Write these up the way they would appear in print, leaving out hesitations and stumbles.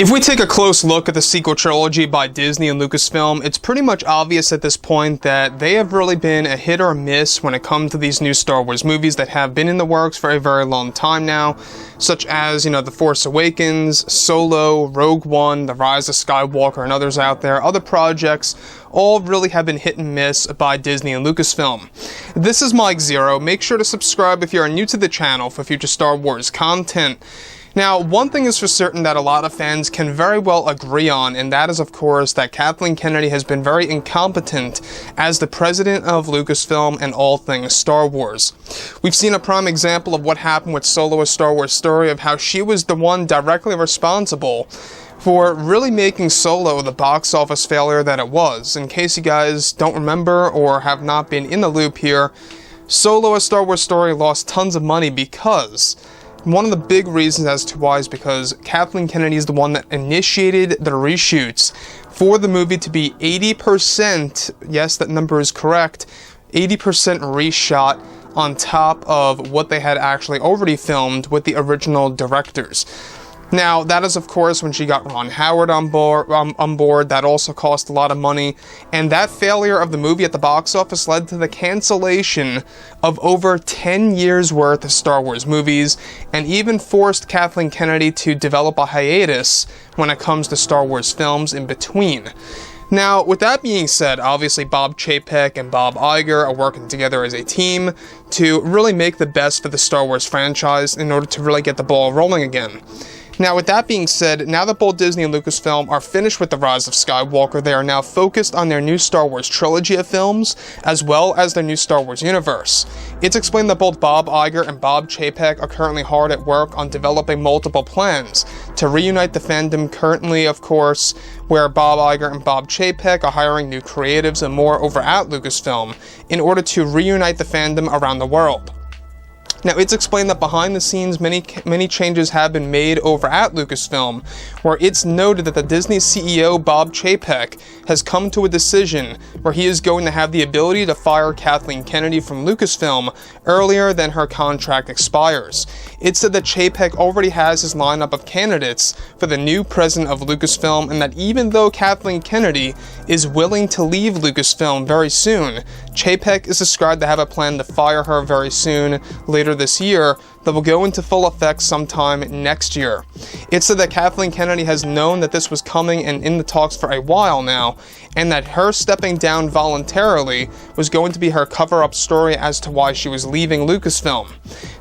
If we take a close look at the sequel trilogy by Disney and Lucasfilm, it's pretty much obvious at this point that they have really been a hit or miss when it comes to these new Star Wars movies that have been in the works for a very long time now, such as, The Force Awakens, Solo, Rogue One, The Rise of Skywalker, and others out there. Other projects all really have been hit and miss by Disney and Lucasfilm. This is Mike Zero. Make sure to subscribe if you are new to the channel for future Star Wars content. Now, one thing is for certain that a lot of fans can very well agree on, and that is, of course, that Kathleen Kennedy has been very incompetent as the president of Lucasfilm and all things Star Wars. We've seen a prime example of what happened with Solo: A Star Wars Story, of how she was the one directly responsible for really making Solo the box office failure that it was. In case you guys don't remember or have not been in the loop here, Solo: A Star Wars Story lost tons of money because one of the big reasons as to why is because Kathleen Kennedy is the one that initiated the reshoots for the movie to be 80%, yes, that number is correct, 80% reshot on top of what they had actually already filmed with the original directors. Now, that is, of course, when she got Ron Howard on board. That also cost a lot of money. And that failure of the movie at the box office led to the cancellation of over 10 years' worth of Star Wars movies, and even forced Kathleen Kennedy to develop a hiatus when it comes to Star Wars films in between. Now, with that being said, obviously Bob Chapek and Bob Iger are working together as a team to really make the best for the Star Wars franchise in order to really get the ball rolling again. Now, with that being said, now that both Disney and Lucasfilm are finished with The Rise of Skywalker, they are now focused on their new Star Wars trilogy of films, as well as their new Star Wars universe. It's explained that both Bob Iger and Bob Chapek are currently hard at work on developing multiple plans to reunite the fandom, currently, of course, where Bob Iger and Bob Chapek are hiring new creatives and more over at Lucasfilm in order to reunite the fandom around the world. Now, it's explained that behind the scenes, many changes have been made over at Lucasfilm, where it's noted that the Disney CEO, Bob Chapek, has come to a decision where he is going to have the ability to fire Kathleen Kennedy from Lucasfilm earlier than her contract expires. It said that Chapek already has his lineup of candidates for the new president of Lucasfilm, and that even though Kathleen Kennedy is willing to leave Lucasfilm very soon, Chapek is described to have a plan to fire her very soon, later this year, that will go into full effect sometime next year. It said that Kathleen Kennedy has known that this was coming and in the talks for a while now, and that her stepping down voluntarily was going to be her cover-up story as to why she was leaving Lucasfilm.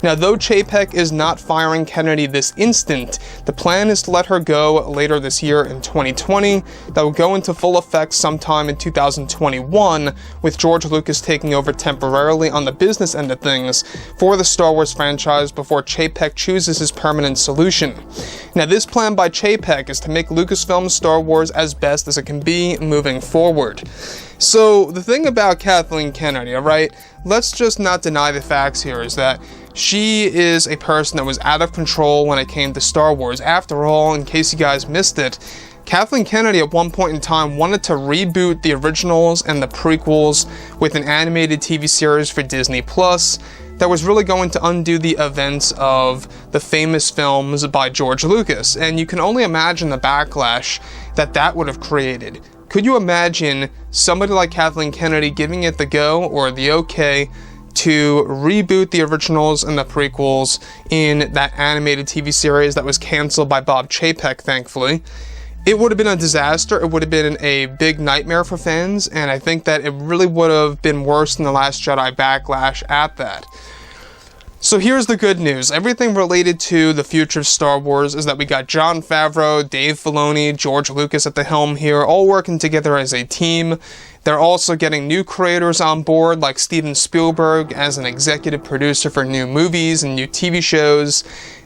Now, though Chapek is not firing Kennedy this instant, the plan is to let her go later this year in 2020, that will go into full effect sometime in 2021, with George Lucas taking over temporarily on the business end of things for the Star Wars franchise before Chapek chooses his permanent solution. Now, this plan by Chapek is to make Lucasfilm Star Wars as best as it can be moving forward. So, the thing about Kathleen Kennedy, alright, let's just not deny the facts here, is that she is a person that was out of control when it came to Star Wars. After all, in case you guys missed it, Kathleen Kennedy at one point in time wanted to reboot the originals and the prequels with an animated TV series for Disney Plus that was really going to undo the events of the famous films by George Lucas, and you can only imagine the backlash that that would have created. Could you imagine somebody like Kathleen Kennedy giving it the go or the okay to reboot the originals and the prequels in that animated TV series that was canceled by Bob Chapek, thankfully? It would have been a disaster. It would have been a big nightmare for fans, and I think that it really would have been worse than The Last Jedi backlash at that. So here's the good news. Everything related to the future of Star Wars is that we got Jon Favreau, Dave Filoni, George Lucas at the helm here, all working together as a team. They're also getting new creators on board, like Steven Spielberg as an executive producer for new movies and new TV shows.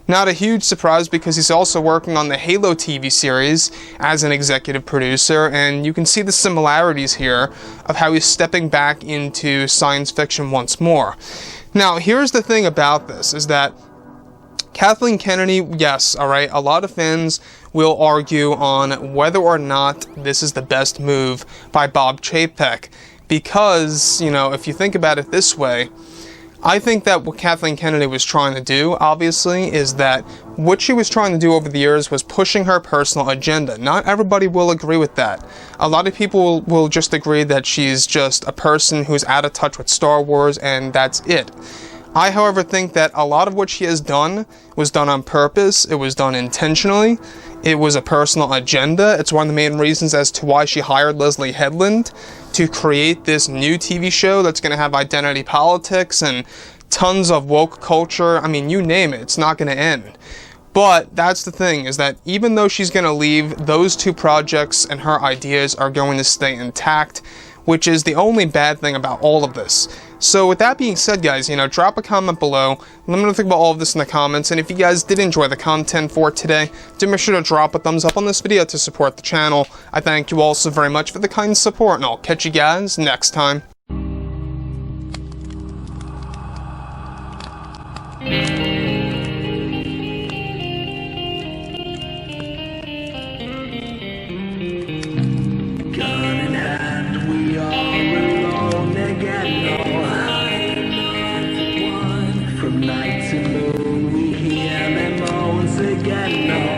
Not a huge surprise because he's also working on the Halo TV series as an executive producer, and you can see the similarities here of how he's stepping back into science fiction once more. Now, here's the thing about this, is that Kathleen Kennedy, yes, alright, a lot of fans will argue on whether or not this is the best move by Bob Chapek, because, if you think about it this way, I think that what Kathleen Kennedy was trying to do, obviously, is that what she was trying to do over the years was pushing her personal agenda. Not everybody will agree with that. A lot of people will just agree that she's just a person who's out of touch with Star Wars, and that's it. I, however, think that a lot of what she has done was done on purpose. It was done intentionally. It was a personal agenda. It's one of the main reasons as to why she hired Leslie Headland to create this new TV show that's going to have identity politics and tons of woke culture. I mean, you name it, it's not going to end. But that's the thing, is that even though she's going to leave, those two projects and her ideas are going to stay intact, which is the only bad thing about all of this. So with that being said, guys, drop a comment below. Let me know what you think about all of this in the comments. And if you guys did enjoy the content for today, do make sure to drop a thumbs up on this video to support the channel. I thank you all so very much for the kind support, and I'll catch you guys next time. Night to moon, we hear them moans again.